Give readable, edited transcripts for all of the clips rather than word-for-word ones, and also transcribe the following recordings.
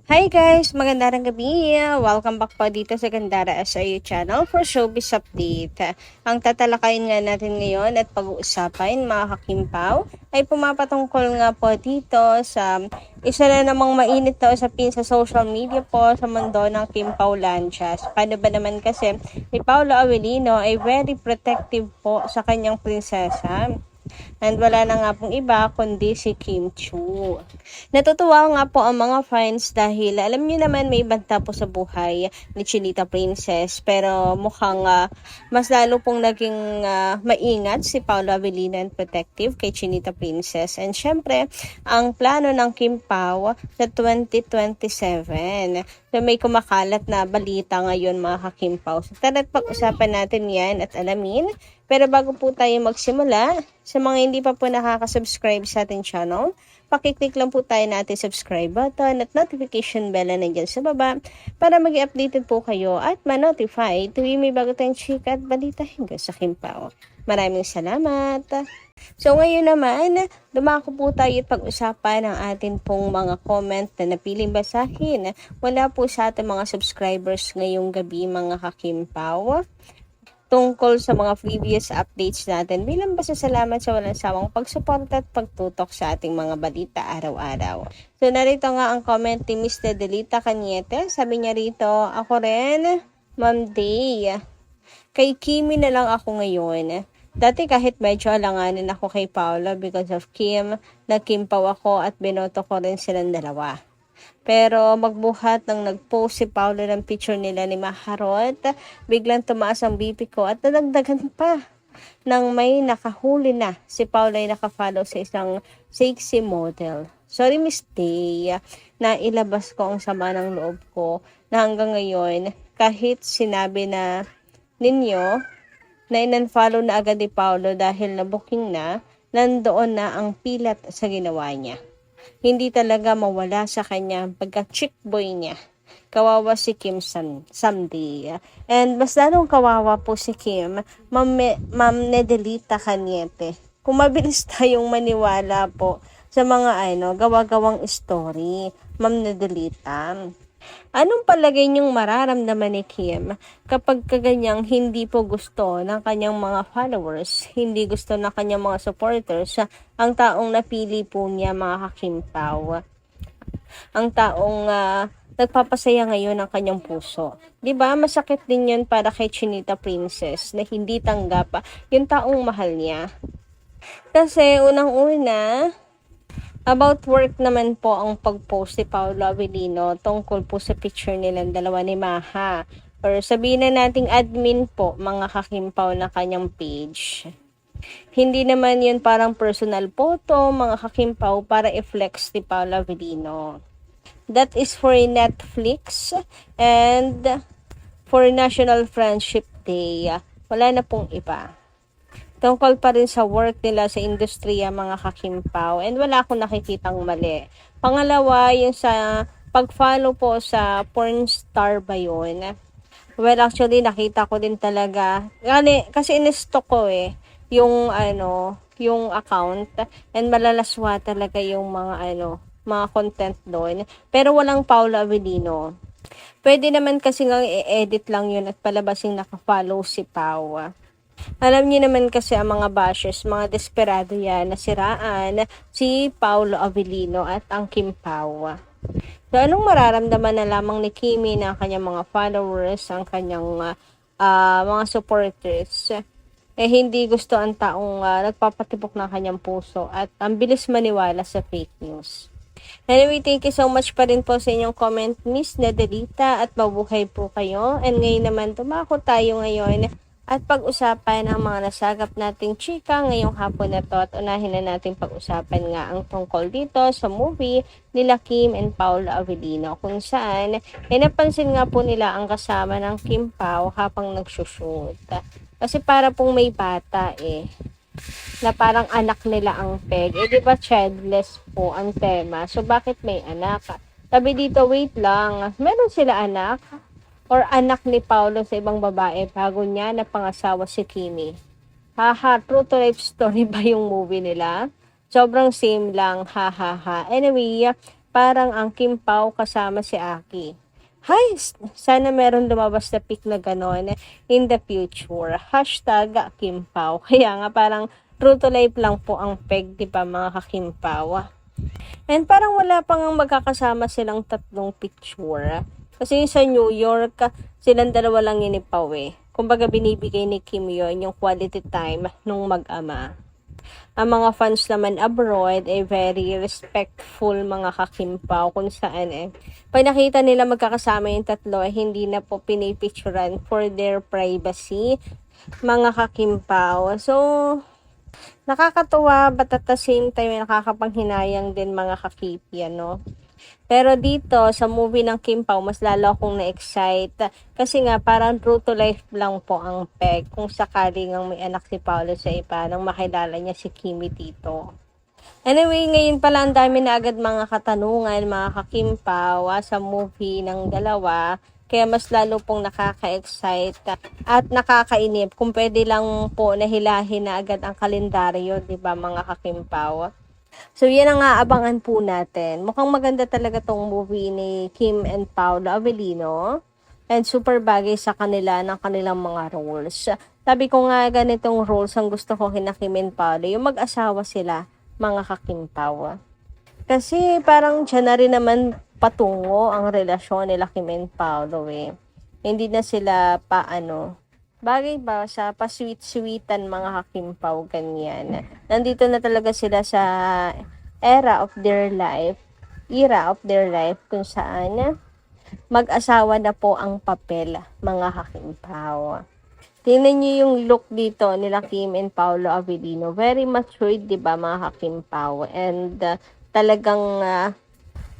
Hi guys! Magandang gabi! Welcome back po dito sa Gandara SIU channel for Showbiz Update. Ang tatalakayin nga natin ngayon at pag-uusapan mga kakimpaw ay pumapatungkol nga po dito sa isa na namang mainit na usapin sa social media po sa mundo ng Kimpaw Lanchas. Paano ba naman kasi ni Paolo Avellino ay very protective po sa kanyang prinsesa. And wala na nga pong iba kundi si Kim Chu. Natutuwa nga po ang mga fans dahil alam niyo naman may banta po sa buhay ni Chinita Princess, pero mukhang mas lalo pong naging maingat si Paolo Avellino and protective kay Chinita Princess. And syempre, ang plano ng Kim Pao sa 2027. So may kumakalat na balita ngayon mga kakimpaw. So tara't pag-usapan natin yan at alamin. Pero bago po tayo magsimula, sa mga hindi pa po nakaka-subscribe sa ating channel, pakiclick lang po tayo na ating subscribe button at notification bell na nandiyan sa baba para mag-updated po kayo at ma-notify tuwing may bago tayong chika at balita hingga sa Kimpaw. Maraming salamat! So ngayon naman, dumako po tayo at pag-usapan ang atin pong mga comment na napiling basahin. Wala po sa ating mga subscribers ngayong gabi mga kakimpaw tungkol sa mga previous updates natin bilang pasasalamat sa walang sawang pagsuporta at pagtutok sa ating mga balita araw-araw. So narito nga ang comment ni Mr. Delita Cañete. Sabi niya rito, ako rin, Ma'am Day. Kay Kimi na lang ako ngayon. Dati kahit medyo alanganin ako kay Paolo because of Kim, nagkimpaw ako at binoto ko rin silang dalawa. Pero magbuhat nang nag-post si Paolo ng picture nila ni Maharot, biglang tumaas ang BP ko at nadagdagan pa. Nang may nakahuli na, si Paolo ay nakafollow sa isang sexy model. Sorry Miss Day, na ilabas ko ang sama ng loob ko na hanggang ngayon, kahit sinabi na ninyo na in-unfollow na agad ni Paolo dahil na-booking na, nandoon na ang pilat sa ginawa niya. Hindi talaga mawala sa kanya pagka-chick boy niya. Kawawa si Kim someday. And mas lalong kawawa po si Kim, Ma'am Nedelita Cañete. Kung mabilis tayong maniwala po sa mga gawa-gawang story, Ma'am Nedelita. Anong palagay niyong mararamdaman ni Kim kapag kaganyang hindi po gusto ng kanyang mga followers, hindi gusto ng kanyang mga supporters, ang taong napili po niya mga kakimpaw, ang taong nagpapasaya ngayon ng kanyang puso. 'Di ba? Masakit din 'yun para kay Chinita Princess na hindi tanggap yung taong mahal niya. Kasi unang-una, about work naman po ang pag-post ni Paolo Avellino tungkol po sa picture nilang dalawa ni Maha. Or sabihin na nating admin po mga kakimpaw na kanyang page. Hindi naman yun parang personal photo mga kakimpaw para i-flex ni Paolo Avellino. That is for Netflix and for National Friendship Day. Wala na pong iba. Tungkol pa rin sa work nila sa industriya mga kakimpaw and wala akong nakikitang mali. Pangalawa, yung sa pag-follow po sa porn star ba yun? Well, actually nakita ko din talaga. Kasi in-stalk ko yung yung account and malalaswa talaga yung mga content doon. Pero walang Paolo Avellino. Pwede naman kasi nga i-edit lang yun at palabasing naka-follow si Pau. Alam niyo naman kasi ang mga bashers, mga desperado yan na siraan si Paolo Avellino at ang Kim Pao. So anong mararamdaman na lamang ni Kimi na kanyang mga followers, ang kanyang mga supporters? Hindi gusto ang taong nagpapatibok ng kanyang puso at ang bilis maniwala sa fake news. Anyway, thank you so much pa rin po sa inyong comment, Miss Nedelita, at mabuhay po kayo. And ngayon naman, tumako tayo ngayon at pag-usapan ang mga nasagap nating chika ngayong hapon na to at unahin na natin pag-usapan nga ang tungkol dito sa movie nila Kim and Paolo Avellino kung saan napansin nga po nila ang kasama ng Kim Pao habang nagsushoot. Kasi para pong may bata na parang anak nila ang peg. Di ba childless po ang tema? So bakit may anak? Sabi dito, wait lang, meron sila anak? Or anak ni Paolo sa ibang babae bago niya napangasawa si Kimi. Haha, true to life story ba yung movie nila? Sobrang same lang, ha ha ha. Anyway, parang ang Kim Pao kasama si Aki. Hay, sana meron lumabas na pic na ganon in the future. Hashtag Kim Pao. Kaya nga parang true to life lang po ang peg, di ba mga ka-Kim Pao? And parang wala pang magkakasama silang tatlong picture. Kasi sa New York, silang dalawa lang yun ni Pao eh. Kumbaga binibigay ni Kim yon yung quality time nung mag-ama. Ang mga fans naman abroad ay very respectful mga ka-Kim Pao kung saan pag nakita nila magkakasama yung tatlo ay hindi na po pinipicturan for their privacy mga ka-Kim Pao. So, nakakatuwa but at the same time nakakapanghinayang din mga kakipi, no? Pero dito, sa movie ng Kim Pao, mas lalo akong na-excite. Kasi nga, parang true to life lang po ang peg. Kung sakaling ang may anak si Paolo sa iba, nang makilala niya si Kimi dito. Anyway, ngayon pala ang dami na agad mga katanungan, mga ka-Kim Pao, sa movie ng dalawa. Kaya mas lalo pong nakaka-excite at nakakainip. Kung pwede lang po nahilahin na agad ang kalendaryo, di ba mga ka-Kim Pao? So, yan ang aabangan po natin. Mukhang maganda talaga tong movie ni Kim and Paolo Avellino. And super bagay sa kanila ng kanilang mga roles. Sabi ko nga ganitong roles ang gusto ko kina Kim and Paolo. Yung mag-asawa sila, mga ka-Kim Pao. Kasi parang dyan na rin naman patungo ang relasyon nila Kim and Paolo eh. Hindi na sila bagay ba sa pa-sweet-sweetan mga ka-Kim Pao, ganyan. Nandito na talaga sila sa era of their life kung saan mag-asawa na po ang papel mga ka-Kim Pao. Tingnan niyo yung look dito nila Kim and Paolo Avellino. Very matured, di ba mga ka-Kim Pao? And talagang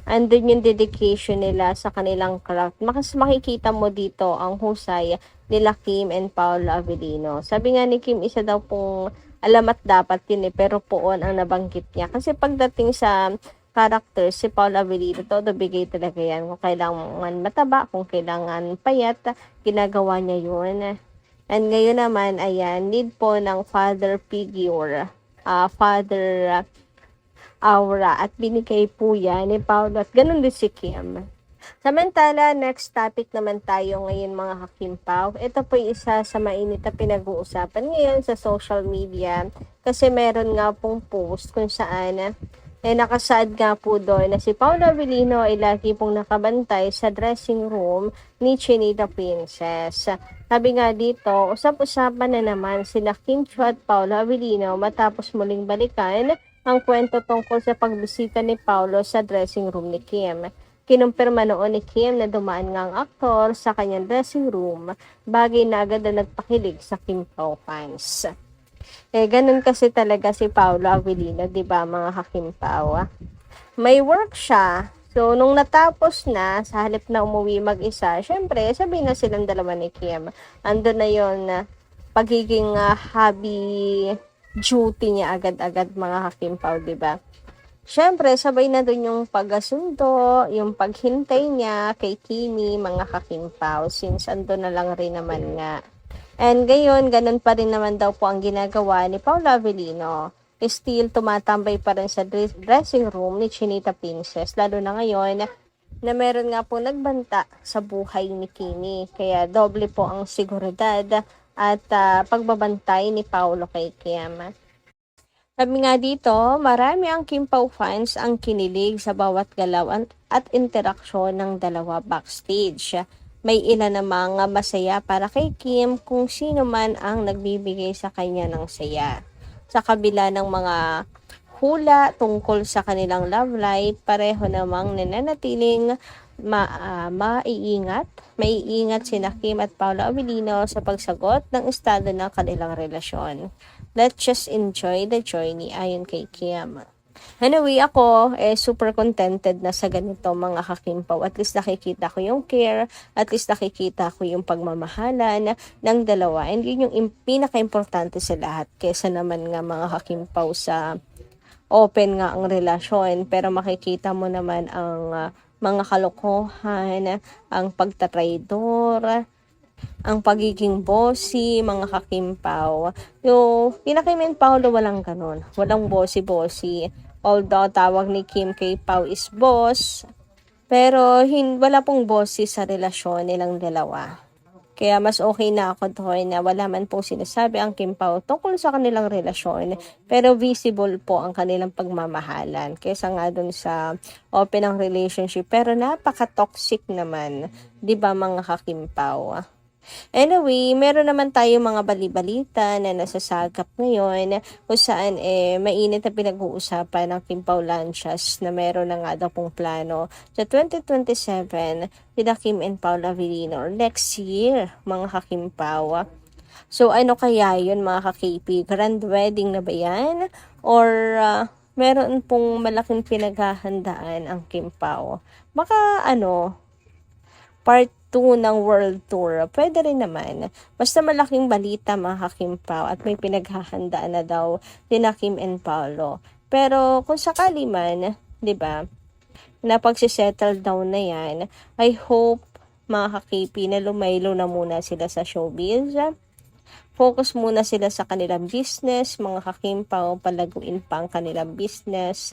andun yung dedication nila sa kanilang craft. Makikita mo dito ang husay nila Kim and Paolo Avellino. Sabi nga ni Kim, isa daw pong alamat dapat yun pero poon ang nabanggit niya. Kasi pagdating sa character, si Paolo Avellino, todo bigay talaga yan. Kung kailangan mataba, kung kailangan payat, ginagawa niya yun. And ngayon naman, ayan, need po ng father figure, father aura, at binigay po yan ni Paolo at ganun din si Kim. Samantala, next topic naman tayo ngayon mga ka-Kim Pao. Ito po isa sa mainit na pinag-uusapan ngayon sa social media kasi meron nga pong post kung saan nakasaad nga po doon na si Paolo Avellino ay lagi pong nakabantay sa dressing room ni Chinita Princess. Sabi nga dito, usap-usapan na naman sila Kim Chiu at Paolo Avellino matapos muling balikan ang kwento tungkol sa pagbisita ni Paolo sa dressing room ni Kim. Kinumpirma noon ni Kim na dumaan nga ang aktor sa kanyang dressing room, bagay na agad na nagpakilig sa Kim Pao fans. Ganun kasi talaga si Paolo Avellino, di ba mga ka-Kim Pao? May work siya. So, nung natapos na, sa halip na umuwi mag-isa, syempre, sabihin na silang dalawa ni Kim. Ando na yon pagiging hobby duty niya agad-agad mga ka-Kim Pao, di ba? Syempre, sabay na dun yung pag-asundo, yung paghintay niya kay Kimi, mga ka-Kim Pao, since ando na lang rin naman nga. And ngayon, ganun pa rin naman daw po ang ginagawa ni Paolo Avellino. Still, tumatambay pa rin sa dressing room ni Chinita Princess, lalo na ngayon na meron nga po nagbanta sa buhay ni Kimi. Kaya doble po ang seguridad at pagbabantay ni Paolo kay Kim. Sabi nga dito, marami ang Kim Pao fans ang kinilig sa bawat galaw at interaksyon ng dalawa backstage. May ilan namang masaya para kay Kim kung sino man ang nagbibigay sa kanya ng saya. Sa kabila ng mga hula tungkol sa kanilang love life, pareho namang nananatiling maiingat sina Kim at Paolo Avellino sa pagsagot ng estado ng kanilang relasyon. Let's just enjoy the journey ayon kay Kim. Anyway, ako super contented na sa ganito mga ka-Kim Pao. At least nakikita ko yung care, at least nakikita ko yung pagmamahalan ng dalawa. And yun yung pinaka-importante sa lahat. Kesa naman nga mga ka-Kim Pao sa open nga ang relasyon. Pero makikita mo naman ang mga kalokohan, ang pagtatraidor, ang pagiging bossy, mga ka-Kim Pao. Yung pinaka-Kim and Paolo walang ganun. Walang bossy-bossy. Although tawag ni Kim kay Pao is boss, pero wala pong boses sa relasyon nilang dalawa. Kaya mas okay na ako doon na wala man po sinasabi ang Kim Pao tungkol sa kanilang relasyon. Pero visible po ang kanilang pagmamahalan. Kaysa nga dun sa open ang relationship. Pero napaka-toxic naman. 'Di ba mga ka-Kim Pao? Anyway, meron naman tayo mga balibalita na nasasagap ngayon kung saan mainit na pinag-uusapan ng Kim Pao Lanchas na meron na nga daw pong plano sa 2027 sila Kim and Paula Avellino or next year mga ka-Kim Pao. So ano kaya yun mga ka-KP? Grand wedding na ba yan? Or meron pong malaking pinaghahandaan ang Kim Pao? Baka part 2 ng world tour. Pwede rin naman. Basta malaking balita mga ka-Kim Pao at may pinaghahandaan na daw sina Kim and Paolo. Pero kung sakali man, 'di ba? Na pagsisettle down na 'yan, I hope mga ka-KP na lumaylo na muna sila sa showbiz. Focus muna sila sa kanilang business, mga ka-Kim Pao, palaguin pa ang kanilang business.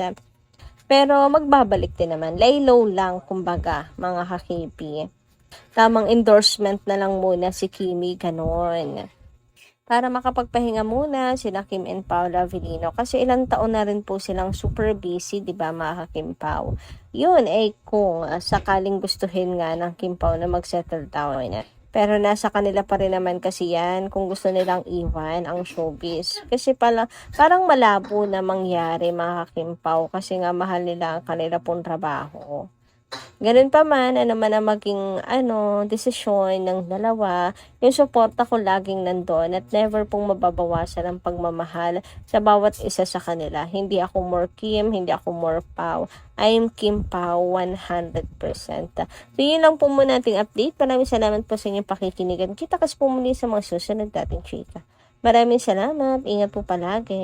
Pero magbabalik din naman. Lay low lang, kumbaga, mga ka-KP. Tamang endorsement na lang muna si Kimi, ganon. Para makapagpahinga muna sila Kim and Paula Avellino. Kasi ilang taon na rin po silang super busy, di ba mga Kim Pao? Yun kung sakaling gustuhin nga ng Kim Pao na mag-settle down. Pero nasa kanila pa rin naman kasi yan kung gusto nilang iwan ang showbiz. Kasi parang malabo na mangyari mga Kim Pao kasi nga mahal nila ang kanila pong trabaho. Ganun pa man, ang maging desisyon ng dalawa, yung suporta ko laging nandoon at never pong mababawasan ang pagmamahal sa bawat isa sa kanila. Hindi ako more Kim, hindi ako more Pao. I'm Kim Pao 100%. So yun lang po muna ating update. Maraming salamat po sa inyong pakikinigan. Kita kasi po muli sa mga susunod nating chika. Maraming salamat. Ingat po palagi.